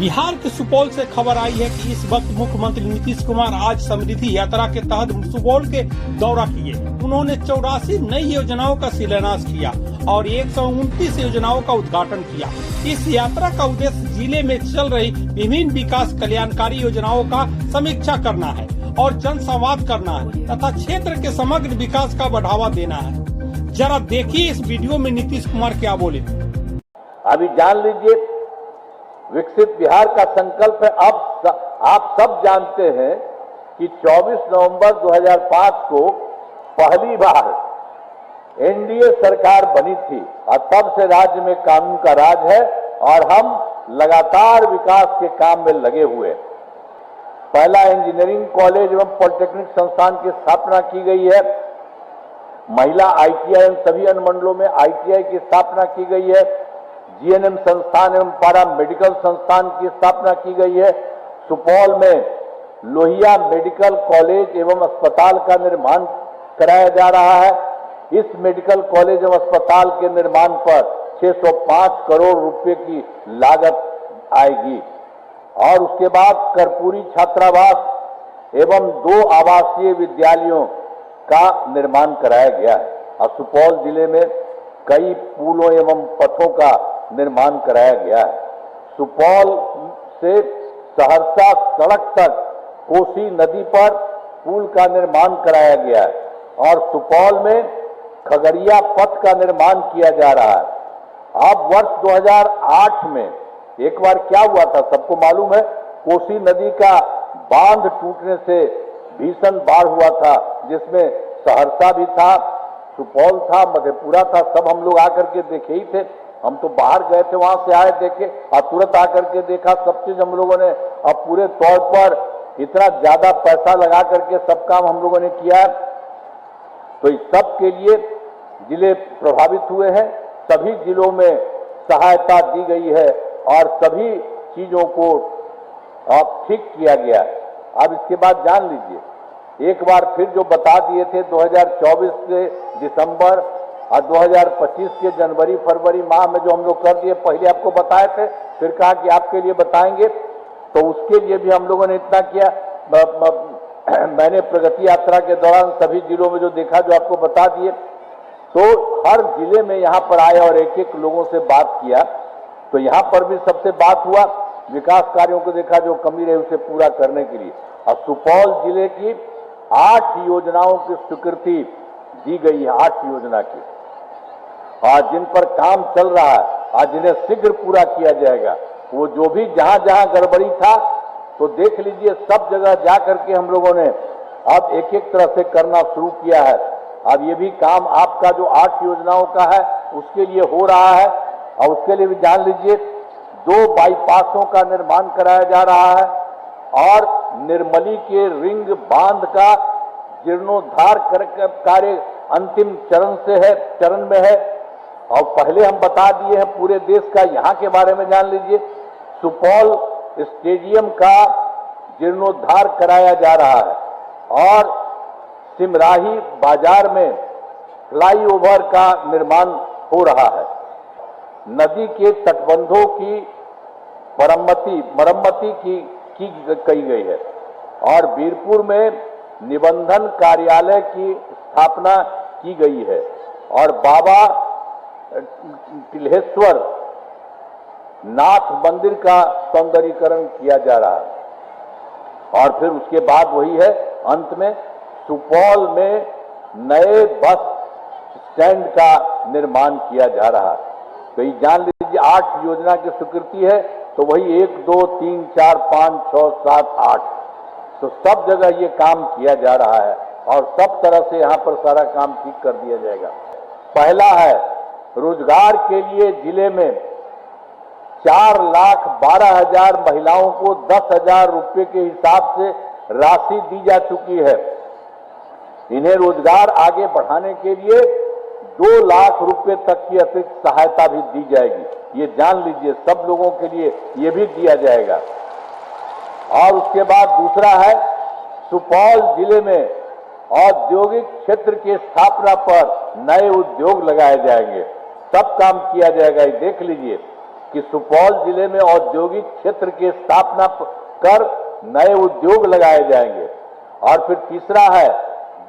बिहार के सुपौल से खबर आई है कि इस वक्त मुख्यमंत्री नीतीश कुमार आज समृद्धि यात्रा के तहत सुपौल के दौरा किए। उन्होंने 84 नई योजनाओं का शिलान्यास किया और 129 योजनाओं का उद्घाटन किया। इस यात्रा का उद्देश्य जिले में चल रही विभिन्न विकास कल्याणकारी योजनाओं का समीक्षा करना है और जन संवाद करना है तथा क्षेत्र के समग्र विकास का बढ़ावा देना है। जरा देखिए इस वीडियो में नीतीश कुमार क्या बोले। अभी जान लीजिए, विकसित बिहार का संकल्प है। अब आप सब जानते हैं कि 24 नवंबर 2005 को पहली बार एनडीए सरकार बनी थी और तब से राज्य में कानून का राज है और हम लगातार विकास के काम में लगे हुए हैं। पहला इंजीनियरिंग कॉलेज एवं पॉलिटेक्निक संस्थान की स्थापना की गई है। महिला आईटीआई एवं सभी अनुमंडलों में आईटीआई की स्थापना की गई है। जीएनएम संस्थान एवं पारा मेडिकल संस्थान की स्थापना की गई है। सुपौल में लोहिया मेडिकल कॉलेज एवं अस्पताल का निर्माण कराया जा रहा है। इस मेडिकल कॉलेज एवं अस्पताल के निर्माण पर 605 करोड़ रुपए की लागत आएगी और उसके बाद कर्पूरी छात्रावास एवं 2 आवासीय विद्यालयों का निर्माण कराया गया है और सुपौल जिले में कई पुलों एवं पथों का निर्माण कराया गया है। सुपौल से सहरसा सड़क तक कोसी नदी पर पुल का निर्माण कराया गया है और सुपौल में खगड़िया पथ का निर्माण किया जा रहा है। अब वर्ष 2008 में एक बार क्या हुआ था सबको मालूम है, कोसी नदी का बांध टूटने से भीषण बाढ़ हुआ था जिसमें सहरसा भी था, सुपौल था, मधेपुरा था। सब हम लोग आकर के देखे ही थे। हम तो बाहर गए थे, वहां से आए देखे और तुरंत आकर के देखा सब चीज हम लोगों ने। अब पूरे तौर पर इतना ज्यादा पैसा लगा करके सब काम हम लोगों ने किया, तो इस सब के लिए जिले प्रभावित हुए हैं। सभी जिलों में सहायता दी गई है और सभी चीजों को अब ठीक किया गया है। अब इसके बाद जान लीजिए, एक बार फिर जो बता दिए थे 2024 के दिसंबर और 2025 के जनवरी फरवरी माह में जो हम लोग कर दिए, पहले आपको बताए थे, फिर कहा कि आपके लिए बताएंगे, तो उसके लिए भी हम लोगों ने इतना किया। मैंने प्रगति यात्रा के दौरान सभी जिलों में जो देखा जो आपको बता दिए, तो हर जिले में यहाँ पर आए और एक एक लोगों से बात किया। तो यहाँ पर भी सबसे बात हुआ, विकास कार्यों को देखा जो कमी रही उसे पूरा करने के लिए। और सुपौल जिले की 8 योजनाओं की स्वीकृति दी गई है, 8 योजना की, आज जिन पर काम चल रहा है, आज जिन्हें शीघ्र पूरा किया जाएगा। वो जो भी जहां जहां गड़बड़ी था तो देख लीजिए, सब जगह जा करके हम लोगों ने अब एक एक तरह से करना शुरू किया है। अब ये भी काम आपका जो 8 योजनाओं का है उसके लिए हो रहा है और उसके लिए भी जान लीजिए 2 बाईपासों का निर्माण कराया जा रहा है और निर्मली के रिंग बांध का जीर्णोद्धार कार्य अंतिम चरण में है। और पहले हम बता दिए हैं पूरे देश का, यहाँ के बारे में जान लीजिए, सुपौल स्टेडियम का जीर्णोद्धार कराया जा रहा है और सिमराही बाजार में फ्लाईओवर का निर्माण हो रहा है। नदी के तटबंधों की मरम्मती की गई है और बीरपुर में निबंधन कार्यालय की स्थापना की गई है और बाबा तिल्हेश्वर नाथ मंदिर का सौंदर्यीकरण किया जा रहा है। और फिर उसके बाद वही है, अंत में सुपौल में नए बस स्टैंड का निर्माण किया जा रहा है। तो ये जान लीजिए 8 योजना की स्वीकृति है, तो वही 1 2 3 4 5 6 7 8, तो सब जगह ये काम किया जा रहा है और सब तरह से यहाँ पर सारा काम ठीक कर दिया जाएगा। पहला है रोजगार के लिए जिले में 4,12,000 महिलाओं को 10,000 रुपये के हिसाब से राशि दी जा चुकी है। इन्हें रोजगार आगे बढ़ाने के लिए 2 लाख रुपए तक की अतिरिक्त सहायता भी दी जाएगी। ये जान लीजिए, सब लोगों के लिए ये भी दिया जाएगा। और उसके बाद दूसरा है, सुपौल जिले में औद्योगिक क्षेत्र की स्थापना पर नए उद्योग लगाए जाएंगे, सब काम किया जाएगा। ये देख लीजिए, कि सुपौल जिले में औद्योगिक क्षेत्र की स्थापना कर नए उद्योग लगाए जाएंगे। और फिर तीसरा है,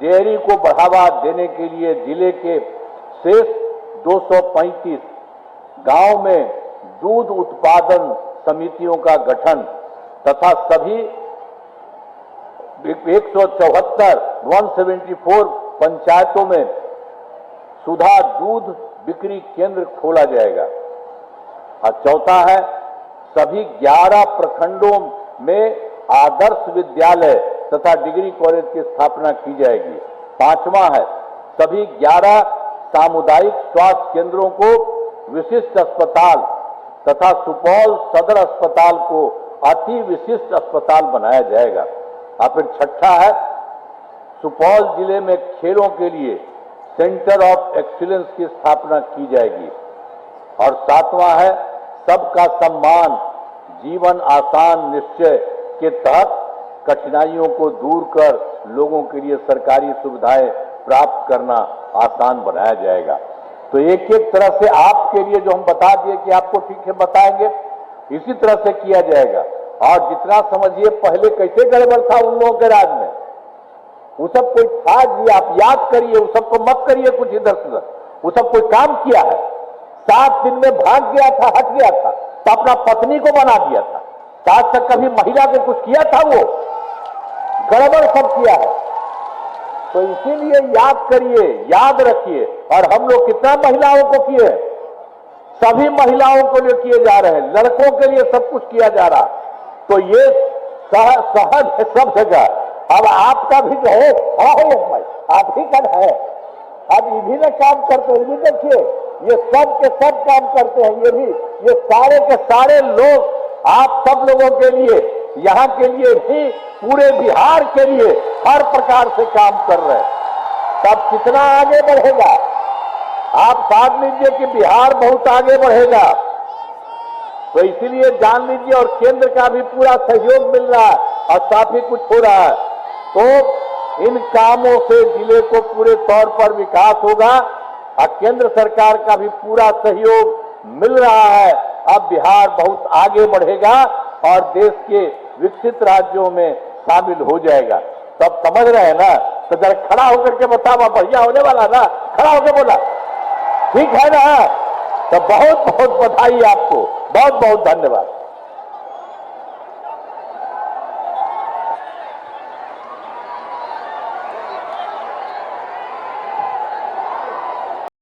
डेयरी को बढ़ावा देने के लिए जिले के शेष 235 गांव में दूध उत्पादन समितियों का गठन तथा सभी 174 पंचायतों में सुधा दूध बिक्री केंद्र खोला जाएगा। और चौथा है, सभी 11 प्रखंडों में आदर्श विद्यालय तथा डिग्री कॉलेज की स्थापना की जाएगी। पांचवा है, सभी 11 सामुदायिक स्वास्थ्य केंद्रों को विशिष्ट अस्पताल तथा सुपौल सदर अस्पताल को अति विशिष्ट अस्पताल बनाया जाएगा। और फिर छठा है, सुपौल जिले में खेलों के लिए सेंटर ऑफ एक्सीलेंस की स्थापना की जाएगी। और सातवां है, सबका सम्मान जीवन आसान निश्चय के तहत कठिनाइयों को दूर कर लोगों के लिए सरकारी सुविधाएं प्राप्त करना आसान बनाया जाएगा। तो एक एक तरह से आपके लिए जो हम बता दिए कि आपको ठीक है बताएंगे, इसी तरह से किया जाएगा। और जितना समझिए पहले कैसे गड़बड़ था उन लोगों के राज में, वो सब कोई था जी, आप याद करिए, वो सबको मत करिए कुछ इधर से उधर। वो सब कोई काम किया है, 7 दिन में भाग गया था, हट गया था, तो अपना पत्नी को बना दिया था। आज तक कभी महिला को कुछ किया था? वो गड़बड़ सब किया है। तो इसीलिए याद करिए, याद रखिए। और हम लोग कितना महिलाओं को किए, सभी महिलाओं को लिए किए जा रहे हैं, लड़कों के लिए सब कुछ किया जा रहा। तो ये सहज है सब जगह। अब आपका भी जो है भाई, आप ही का है। अब ये भी ना काम करते हैं, ये देखिए, ये सब के सब काम करते हैं। ये भी, ये सारे के सारे लोग आप सब लोगों के लिए, यहाँ के लिए भी, पूरे बिहार के लिए हर प्रकार से काम कर रहे हैं। तब कितना आगे बढ़ेगा आप साथ लीजिए कि बिहार बहुत आगे बढ़ेगा। तो इसीलिए जान लीजिए, और केंद्र का भी पूरा सहयोग मिल रहा है और काफी कुछ हो रहा है। तो इन कामों से जिले को पूरे तौर पर विकास होगा और केंद्र सरकार का भी पूरा सहयोग मिल रहा है। अब बिहार बहुत आगे बढ़ेगा और देश के विकसित राज्यों में शामिल हो जाएगा। सब समझ रहे हैं ना? तो जरा खड़ा होकर के बताओ, बढ़िया होने वाला ना? खड़ा होकर बोला, ठीक है ना? तो बहुत बहुत बधाई आपको, बहुत बहुत धन्यवाद।